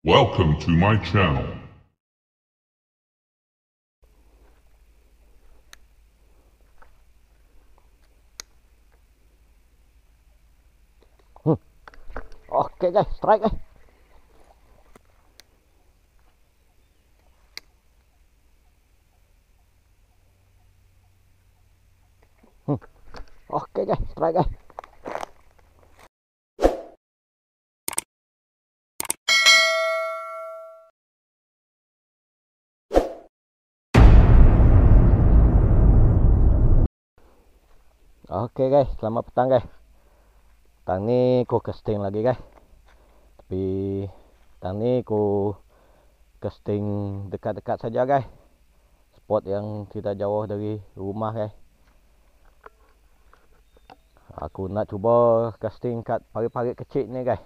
Welcome to my channel. Oke guys, strike guys. Oke guys, strike guys. Oke guys, selamat petang guys. Petang ni ku casting lagi guys. Tapi petang ni ku casting dekat-dekat saja guys. Spot yang tidak jauh dari rumah guys. Aku nak cuba casting kat parit-parit kecil ni guys.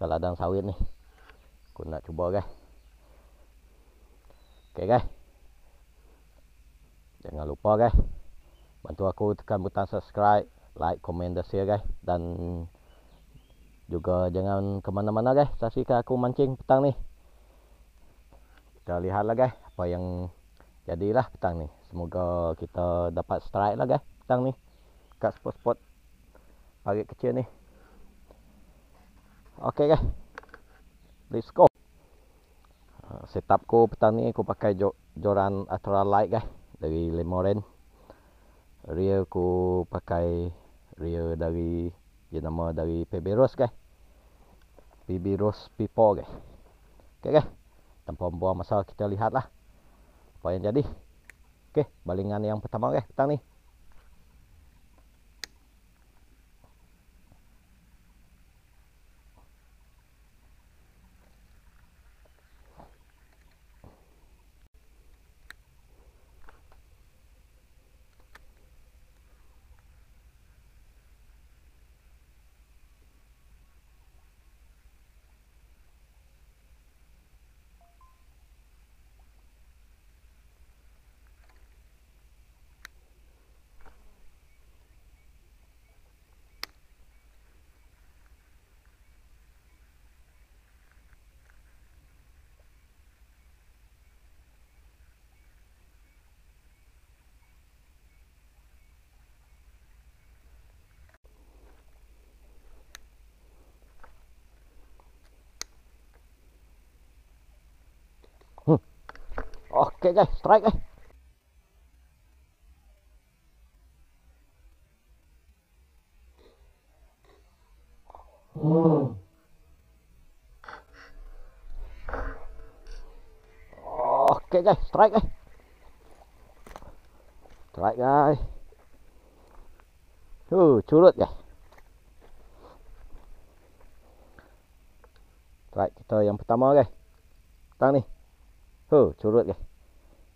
Kat ladang sawit ni. Aku nak cuba guys. Oke guys. Jangan lupa guys, bantu aku tekan butang subscribe, like, komen dan share guys. Dan juga jangan ke mana-mana guys, saksikan aku mancing petang ni. Kita lihatlah guys apa yang jadilah petang ni. Semoga kita dapat strike lah guys petang ni kat spot-spot parit kecil ni. Oke guys, let's go. Setup ku petang ni aku pakai joran ultra light guys dari Lemoren. Rear ku pakai rear dari jenama dari PB Rose guys. PB Rose P4 guys. Oke guys, tanpa membuang masa kita lihatlah apa yang jadi. Oke, balingan yang pertama guys petang ni. Oke guys, strike guys. Oke guys, strike guys. Strike guys. Curut guys. Strike kita yang pertama guys. Petang ni. Curut guys.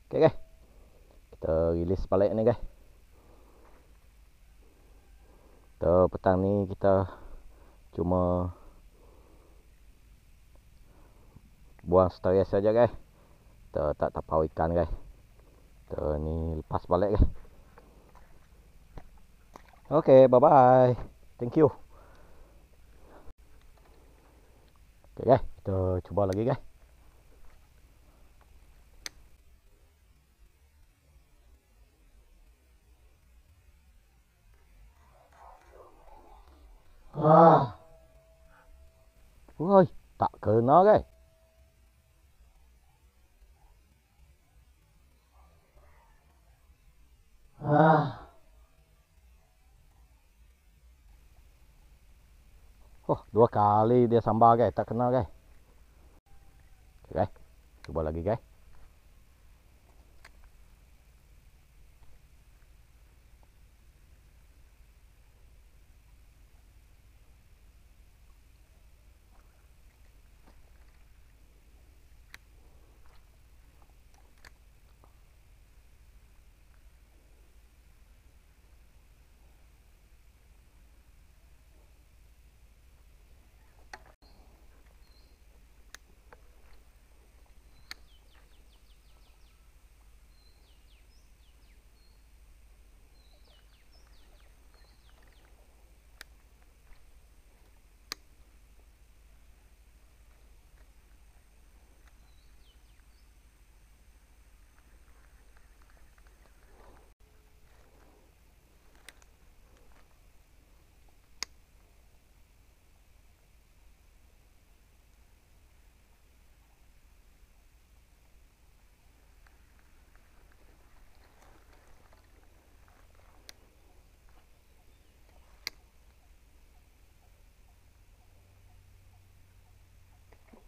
Oke guys. Kita rilis balik ni guys. Kita petang ni kita cuma buang stres saja guys. Kita tak tapau ikan guys. Kita ni lepas balik guys. Oke, bye bye. Thank you. Oke guys, kita cuba lagi guys. Woi, tak kena guys. Dua kali dia sambar guys, tak kena guys. Oke guys, coba lagi guys.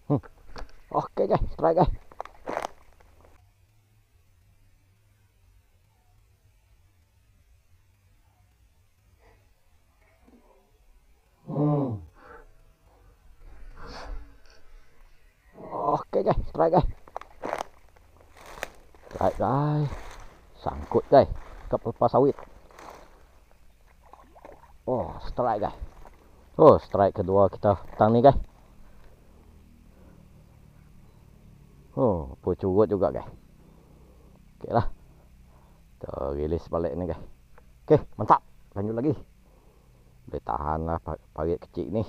Oke guys, strike guys. Oke guys, strike guys. Strike guys. Sangkut guys ke pelepah sawit. Oh, strike guys. Oh, strike kedua kita petang ni guys. Oh, pucurut juga guys. Okey lah. Kita rilis balik ni guys. Okey, mantap. Lanjut lagi. Boleh tahan lah parit kecil ni.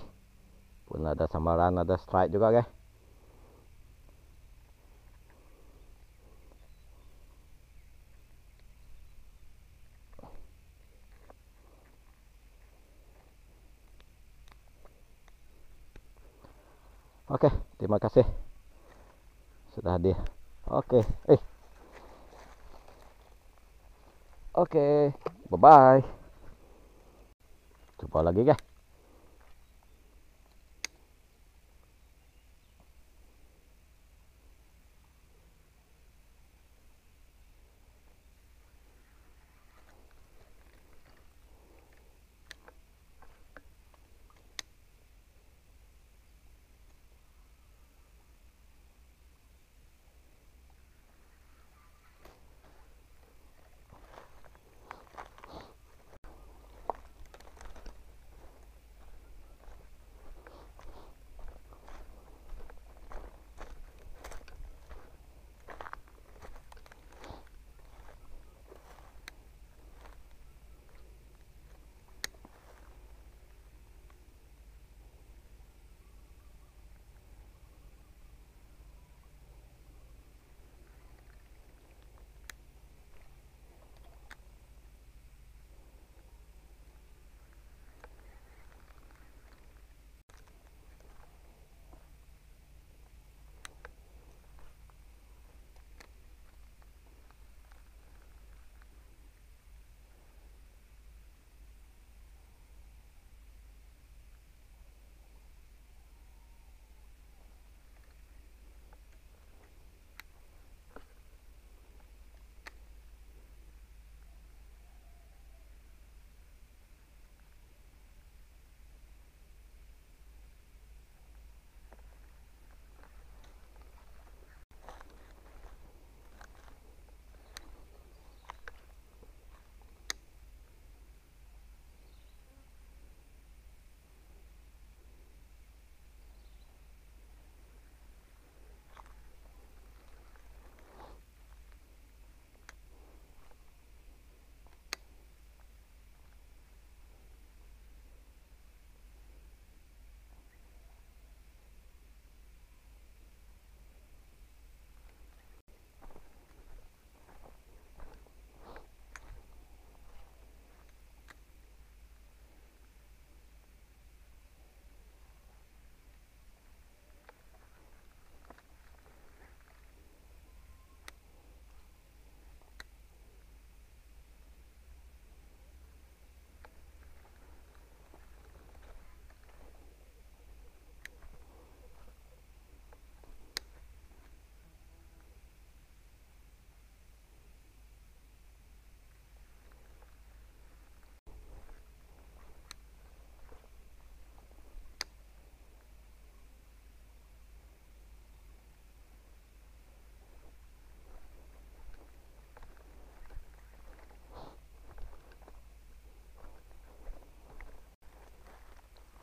Pun ada sambaran, ada strike juga guys. Okey, terima kasih sudah hadir. Okey, okey, bye bye. Jumpa lagi guys.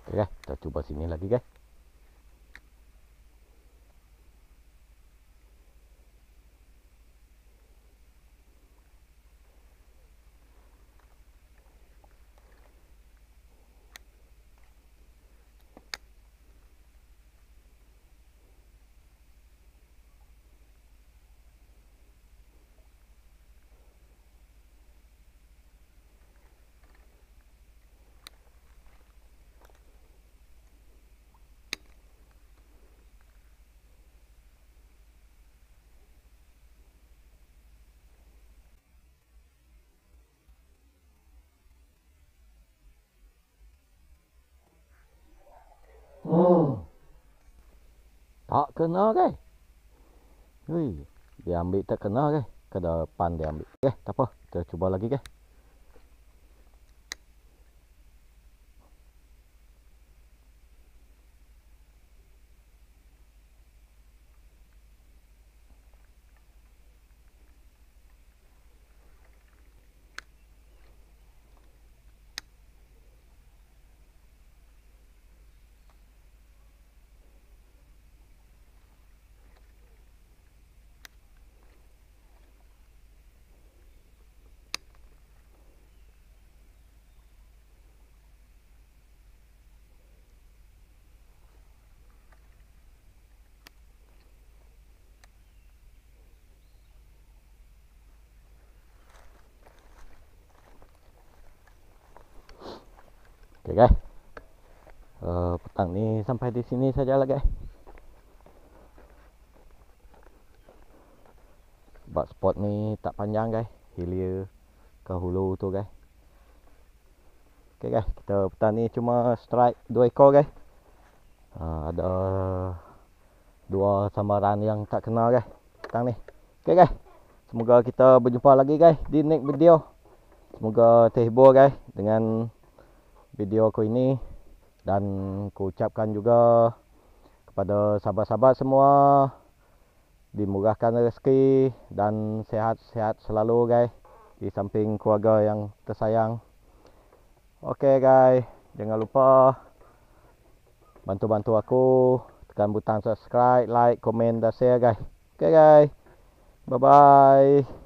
Okey guys, kita cuba sini lagi guys. Tak kena guys. Hui, dia ambil tak kena guys. Ke depan dia ambil. Okay, tak apa. Kita cuba lagi guys. Oke guys, petang ni sampai di sini saja lah guys. Sebab spot ni tak panjang guys, hilir ke hulu tu guys. Oke guys, kita petang ni cuma strike 2 ekor guys. Ada 2 sambaran yang tak kena guys petang ni. Oke guys, semoga kita berjumpa lagi guys di next video. Semoga terhibur guys dengan video aku ini, dan ku ucapkan juga kepada sahabat-sahabat semua dimurahkan rezeki dan sehat-sehat selalu guys, di samping keluarga yang tersayang. Oke guys, jangan lupa bantu-bantu aku, tekan butang subscribe, like, komen dan share guys. Oke guys, bye bye.